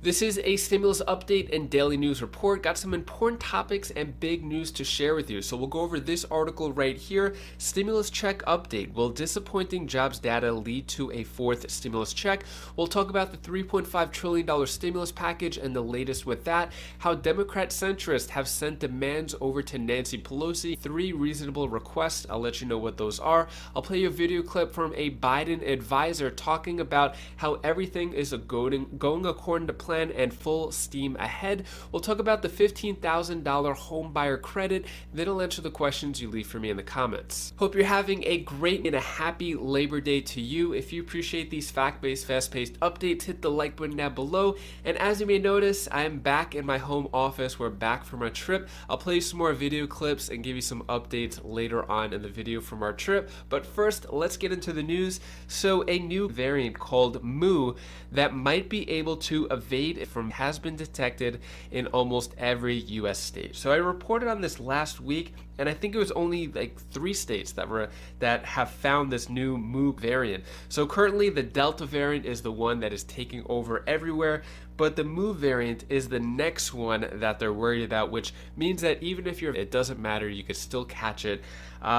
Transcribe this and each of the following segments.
This is a stimulus update and daily news report. Got some important topics and big news to share with you. So we'll go over this article right here. Stimulus check update. Will disappointing jobs data lead to a fourth stimulus check? We'll talk about the $3.5 trillion stimulus package and the latest with that. How Democrat centrists have sent demands over to Nancy Pelosi. 3 reasonable requests. I'll let you know what those are. I'll play you a video clip from a Biden advisor talking about how everything is going according to plan and full steam ahead. We'll talk about the $15,000 home buyer credit, then I'll answer the questions you leave for me in the comments. Hope you're having a great and a happy Labor Day to you. If you appreciate these fact-based, fast-paced updates, hit the like button down below. And as you may notice, I am back in my home office. We're back from our trip. I'll play you some more video clips and give you some updates later on in the video from our trip. But first, let's get into the news. So a new variant called Mu that might be able to evade from has been detected in almost every US state. So I reported on this last week, and I think it was only like 3 states that have found this new Mu variant. So currently the Delta variant is the one that is taking over everywhere, but the Mu variant is the next one that they're worried about, which means that even if it doesn't matter, you could still catch it.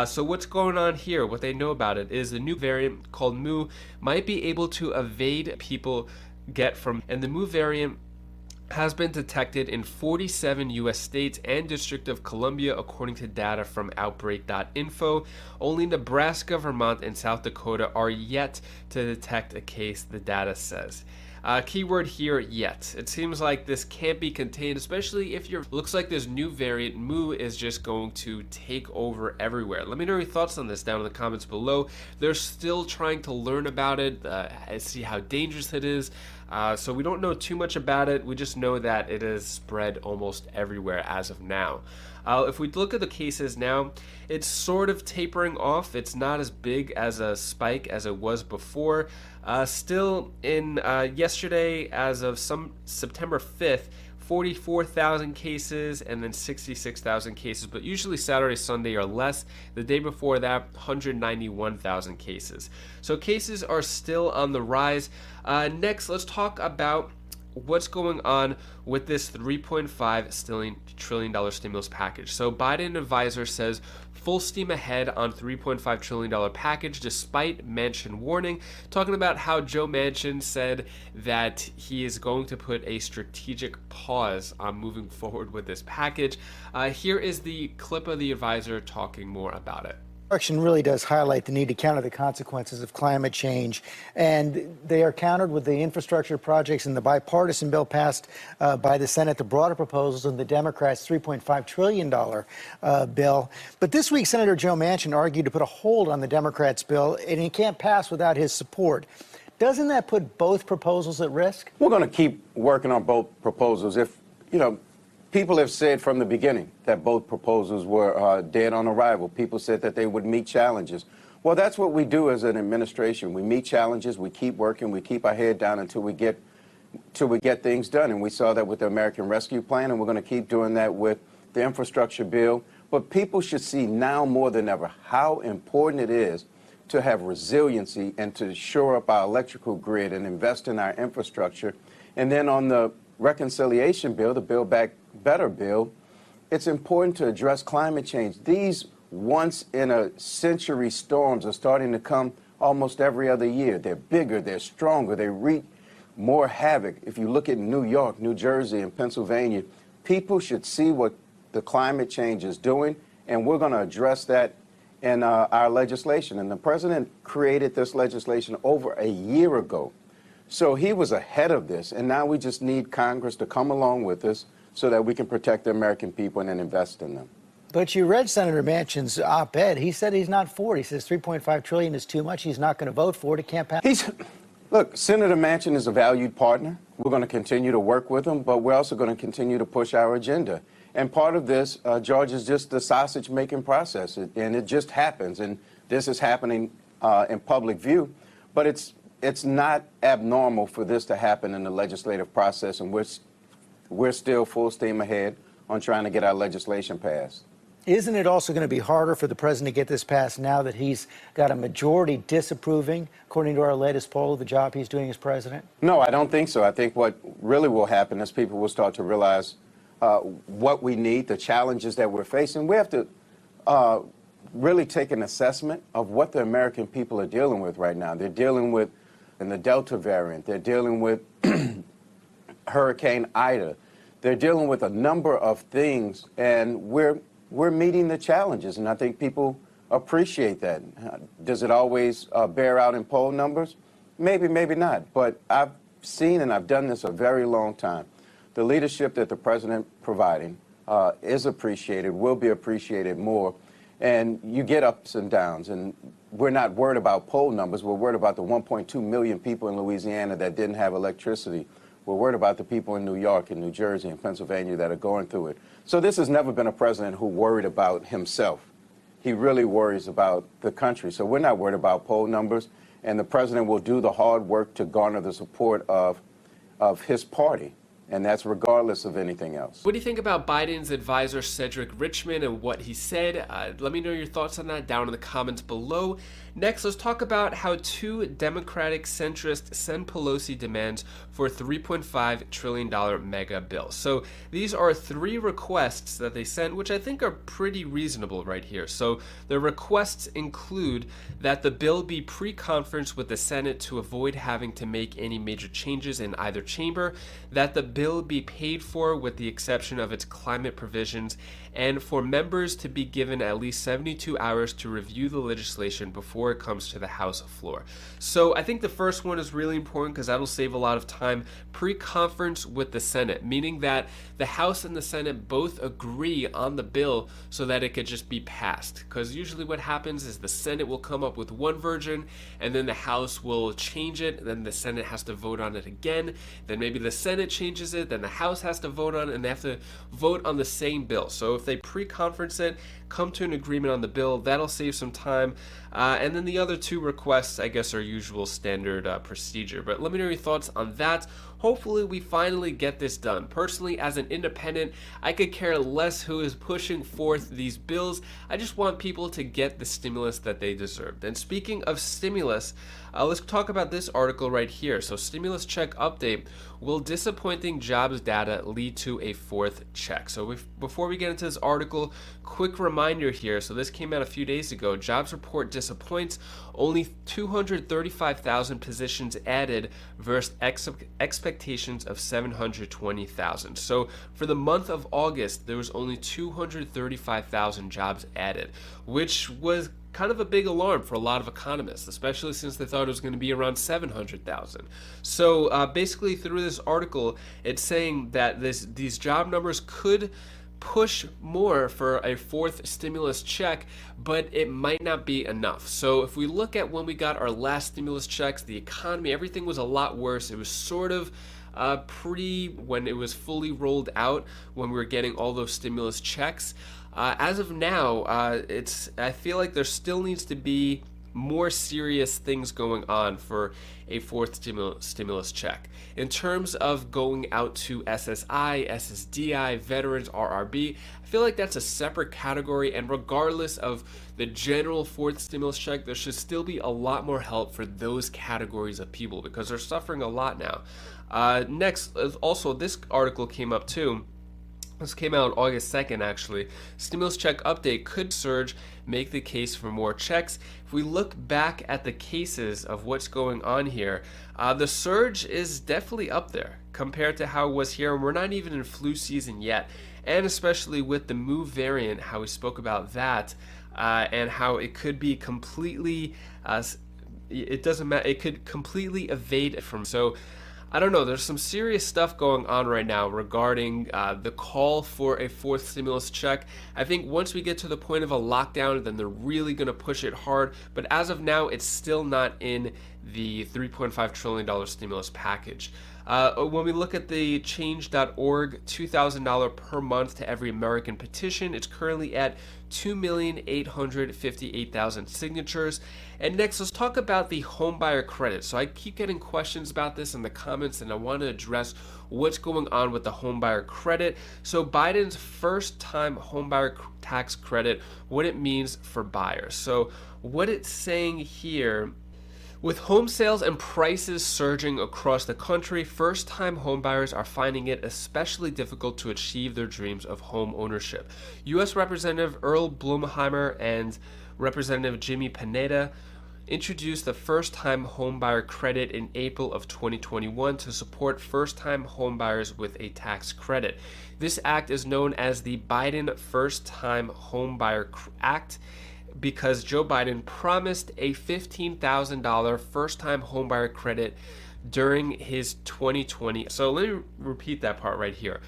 So what's going on here? What they know about it is the new variant called Mu might be able to evade people get from, and the Mu variant has been detected in 47 US states and District of Columbia according to data from Outbreak.info. Only Nebraska, Vermont, and South Dakota are yet to detect a case, the data says. Keyword here, yet. It seems like this can't be contained, especially if looks like this new variant, Mu, is just going to take over everywhere. Let me know your thoughts on this down in the comments below. They're still trying to learn about it, see how dangerous it is. So we don't know too much about it. We just know that it is spread almost everywhere as of now. If we look at the cases now, it's sort of tapering off. It's not as big as a spike as it was before. Still in yesterday, as of September 5th, 44,000 cases and then 66,000 cases, but usually Saturday, Sunday are less. The day before that, 191,000 cases. So cases are still on the rise. Next, let's talk about what's going on with this $3.5 trillion stimulus package. So Biden advisor says full steam ahead on $3.5 trillion package despite Manchin warning, talking about how Joe Manchin said that he is going to put a strategic pause on moving forward with this package. Here is the clip of the advisor talking more about it. Election really does highlight the need to counter the consequences of climate change, and they are countered with the infrastructure projects and the bipartisan bill passed by the Senate, the broader proposals, and the Democrats' $3.5 trillion bill. But this week, Senator Joe Manchin argued to put a hold on the Democrats' bill, and it can't pass without his support. Doesn't that put both proposals at risk? We're going to keep working on both proposals. If, people have said from the beginning that both proposals were dead on arrival. People said that they would meet challenges. Well, that's what we do as an administration. We meet challenges, we keep working, we keep our head down until we get things done. And we saw that with the American Rescue Plan, and we're going to keep doing that with the infrastructure bill. But people should see now more than ever how important it is to have resiliency and to shore up our electrical grid and invest in our infrastructure. And then on the reconciliation bill, the Build Back Better bill, it's important to address climate change. These once-in-a-century storms are starting to come almost every other year. They're bigger, they're stronger, they wreak more havoc. If you look at New York, New Jersey, and Pennsylvania, people should see what the climate change is doing, and we're going to address that in our legislation. And the president created this legislation over a year ago. So he was ahead of this, and now we just need Congress to come along with us so that we can protect the American people and then invest in them. But you read Senator Manchin's op-ed. He said he's not for it. He says $3.5 trillion is too much. He's not going to vote for it. It can't pass. Look, Senator Manchin is a valued partner. We're going to continue to work with him, but we're also going to continue to push our agenda. And part of this, George, is just the sausage-making process, and it just happens. And this is happening in public view, but it's not abnormal for this to happen in the legislative process, and we're still full steam ahead on trying to get our legislation passed. Isn't it also going to be harder for the president to get this passed now that he's got a majority disapproving, according to our latest poll, of the job he's doing as president? No, I don't think so. I think what really will happen is people will start to realize what we need, the challenges that we're facing. We have to really take an assessment of what the American people are dealing with right now. They're dealing with the Delta variant. They're dealing with Hurricane Ida. They're dealing with a number of things, and we're meeting the challenges, and I think people appreciate that. Does it always bear out in poll numbers? Maybe, maybe not. But I've seen, and I've done this a very long time, the leadership that the president providing is appreciated, will be appreciated more. And you get ups and downs, and we're not worried about poll numbers. We're worried about the 1.2 million people in Louisiana that didn't have electricity. We're worried about the people in New York and New Jersey and Pennsylvania that are going through it. So this has never been a president who worried about himself. He really worries about the country. So we're not worried about poll numbers, and the president will do the hard work to garner the support of his party. And that's regardless of anything else. What do you think about Biden's advisor, Cedric Richmond, and what he said? Let me know your thoughts on that down in the comments below. Next, let's talk about how two Democratic centrists send Pelosi demands for a $3.5 trillion mega bill. So these are three requests that they sent, which I think are pretty reasonable right here. So the requests include that the bill be pre-conference with the Senate to avoid having to make any major changes in either chamber, that the bill be paid for with the exception of its climate provisions, and for members to be given at least 72 hours to review the legislation before it comes to the House floor. So I think the first one is really important because that'll save a lot of time. Pre-conference with the Senate, meaning that the House and the Senate both agree on the bill so that it could just be passed. Because usually what happens is the Senate will come up with one version and then the House will change it, then the Senate has to vote on it again, then maybe the Senate changes it, then the House has to vote on it, and they have to vote on the same bill. So if they pre-conference it, come to an agreement on the bill, that'll save some time. And then the other two requests, I guess, are usual standard procedure. But let me know your thoughts on that. Hopefully we finally get this done. Personally, as an independent, I could care less who is pushing forth these bills. I just want people to get the stimulus that they deserve. And speaking of stimulus, let's talk about this article right here. So stimulus check update. Will disappointing jobs data lead to a fourth check? So before we get into this article, quick reminder here. So this came out a few days ago. Jobs report disappoints. Only 235,000 positions added versus expectations of 720,000. So for the month of August, there was only 235,000 jobs added, which was kind of a big alarm for a lot of economists, especially since they thought it was going to be around 700,000. So basically through this article, it's saying that these job numbers could push more for a fourth stimulus check, but it might not be enough. So if we look at when we got our last stimulus checks, the economy, everything was a lot worse. It was sort of when it was fully rolled out, when we were getting all those stimulus checks. As of now, I feel like there still needs to be more serious things going on for a fourth stimulus check. In terms of going out to SSI, SSDI, veterans, RRB, I feel like that's a separate category, and regardless of the general fourth stimulus check, there should still be a lot more help for those categories of people because they're suffering a lot now. Next, also this article came up too. This came out August 2nd, actually. Stimulus check update, could surge make the case for more checks? If we look back at the cases of what's going on here, the surge is definitely up there compared to how it was here. And we're not even in flu season yet. And especially with the Mu variant, how we spoke about that, and how it could be completely, it doesn't matter, it could completely evade it from. So I don't know, there's some serious stuff going on right now regarding the call for a fourth stimulus check. I think once we get to the point of a lockdown, then they're really going to push it hard. But as of now, it's still not in the $3.5 trillion stimulus package. When we look at the change.org $2,000 per month to every American petition, it's currently at 2,858,000 signatures. And next, let's talk about the homebuyer credit. So I keep getting questions about this in the comments, and I want to address what's going on with the homebuyer credit. So Biden's first-time homebuyer tax credit, what it means for buyers. So what it's saying here, with home sales and prices surging across the country, first-time homebuyers are finding it especially difficult to achieve their dreams of home ownership. U.S. Representative Earl Blumenheimer and Representative Jimmy Panetta introduced the first-time homebuyer credit in April of 2021 to support first-time homebuyers with a tax credit. This act is known as the Biden First-Time Homebuyer Act, because Joe Biden promised a $15,000 first-time homebuyer credit during his 2020. So let me repeat that part right here.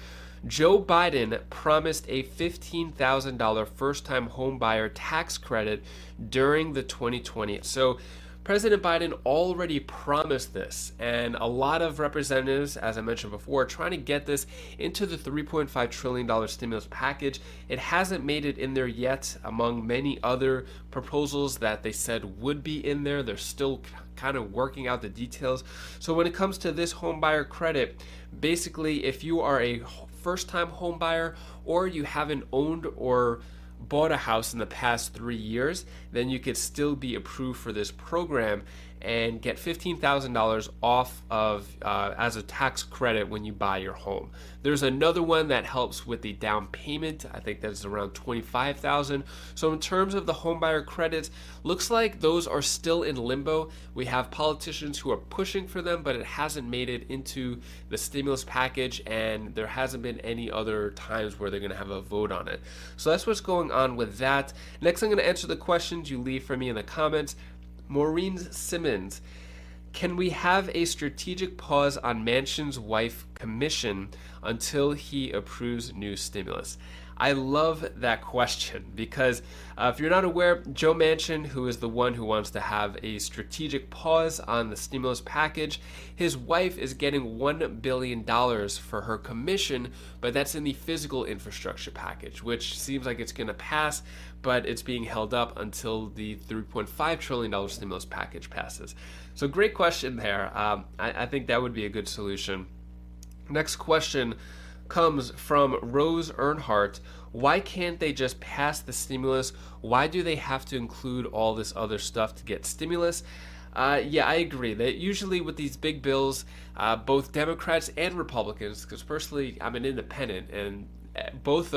Joe Biden promised a $15,000 first-time homebuyer tax credit during the 2020. So President Biden already promised this, and a lot of representatives, as I mentioned before, are trying to get this into the $3.5 trillion stimulus package. It hasn't made it in there yet, among many other proposals that they said would be in there. They're still kind of working out the details. So when it comes to this homebuyer credit, basically if you are a first-time homebuyer or you haven't owned or bought a house in the past 3 years, then you could still be approved for this program and get $15,000 off of as a tax credit when you buy your home. There's another one that helps with the down payment. I think that's around $25,000. So in terms of the homebuyer credits, looks like those are still in limbo. We have politicians who are pushing for them, but it hasn't made it into the stimulus package, and there hasn't been any other times where they're going to have a vote on it. So that's what's going on with that. Next, I'm going to answer the questions you leave for me in the comments. Maureen Simmons, can we have a strategic pause on Manchin's wife commission until he approves new stimulus? I love that question because if you're not aware, Joe Manchin, who is the one who wants to have a strategic pause on the stimulus package, his wife is getting $1 billion for her commission, but that's in the physical infrastructure package, which seems like it's going to pass, but it's being held up until the $3.5 trillion stimulus package passes. So great question there. I think that would be a good solution. Next question comes from Rose Earnhardt. Why can't they just pass the stimulus? Why do they have to include all this other stuff to get stimulus? Yeah, I agree that usually with these big bills, both Democrats and Republicans, because personally I'm an independent and both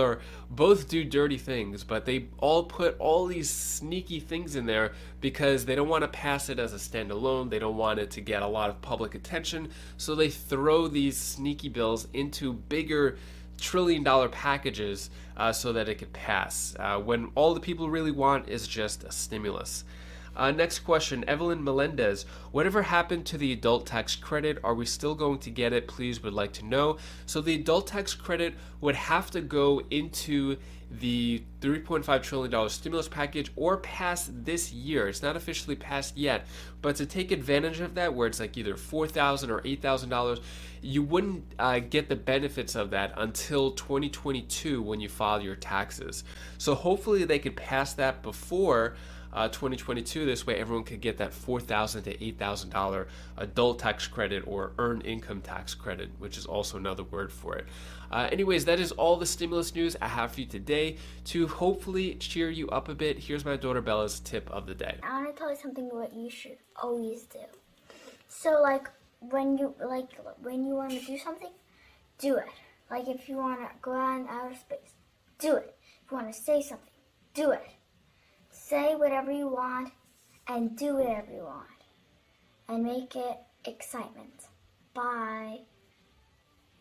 do dirty things, but they all put all these sneaky things in there because they don't want to pass it as a standalone. They don't want it to get a lot of public attention, so they throw these sneaky bills into bigger trillion-dollar packages so that it could pass, when all the people really want is just a stimulus. Next question, Evelyn Melendez. Whatever happened to the adult tax credit? Are we still going to get it? Please would like to know. So the adult tax credit would have to go into the $3.5 trillion stimulus package or pass this year. It's not officially passed yet, but to take advantage of that, where it's like either $4,000 or $8,000, you wouldn't get the benefits of that until 2022 when you file your taxes. So hopefully they could pass that before 2022. This way everyone could get that $4,000 to $8,000 adult tax credit or earned income tax credit, which is also another word for it. Anyways, that is all the stimulus news I have for you today. To hopefully cheer you up a bit, here's my daughter Bella's tip of the day. I want to tell you something what you should always do. So when you want to do something, do it. Like if you want to go out in outer space, do it. If you want to say something, do it. Say whatever you want and do whatever you want. And make it excitement. Bye.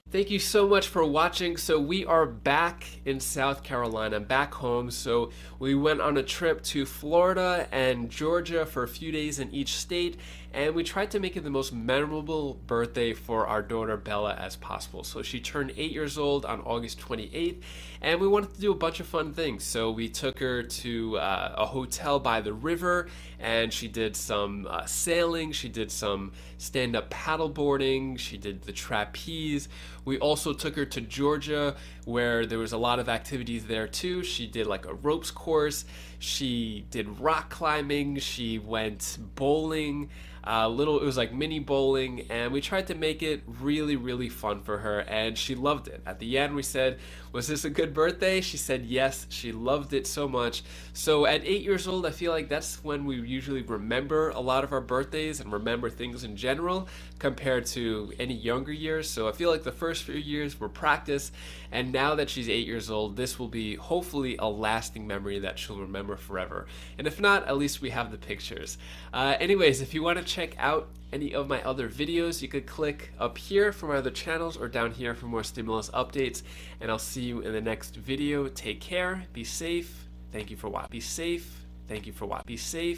Thank you so much for watching. So we are back in South Carolina, back home. So we went on a trip to Florida and Georgia for a few days in each state. and we tried to make it the most memorable birthday for our daughter Bella as possible. So she turned 8 years old on August 28th, and we wanted to do a bunch of fun things. So we took her to a hotel by the river, and she did some sailing, she did some stand-up paddleboarding, she did the trapeze. We also took her to Georgia, where there was a lot of activities there too. She did like a ropes course, she did rock climbing, she went bowling, it was like mini bowling, and we tried to make it really, really fun for her, and she loved it. At the end, we said, was this a good birthday? She said yes, she loved it so much. So at 8 years old, I feel like that's when we usually remember a lot of our birthdays and remember things in general compared to any younger years. So I feel like the first few years were practice, and now that she's 8 years old, this will be hopefully a lasting memory that she'll remember forever. And if not, at least we have the pictures. Anyways, if you want to check out any of my other videos, you could click up here for my other channels or down here for more stimulus updates, and I'll see you in the next video. Take care, be safe, thank you for watching. Be safe, thank you for watching. Be safe.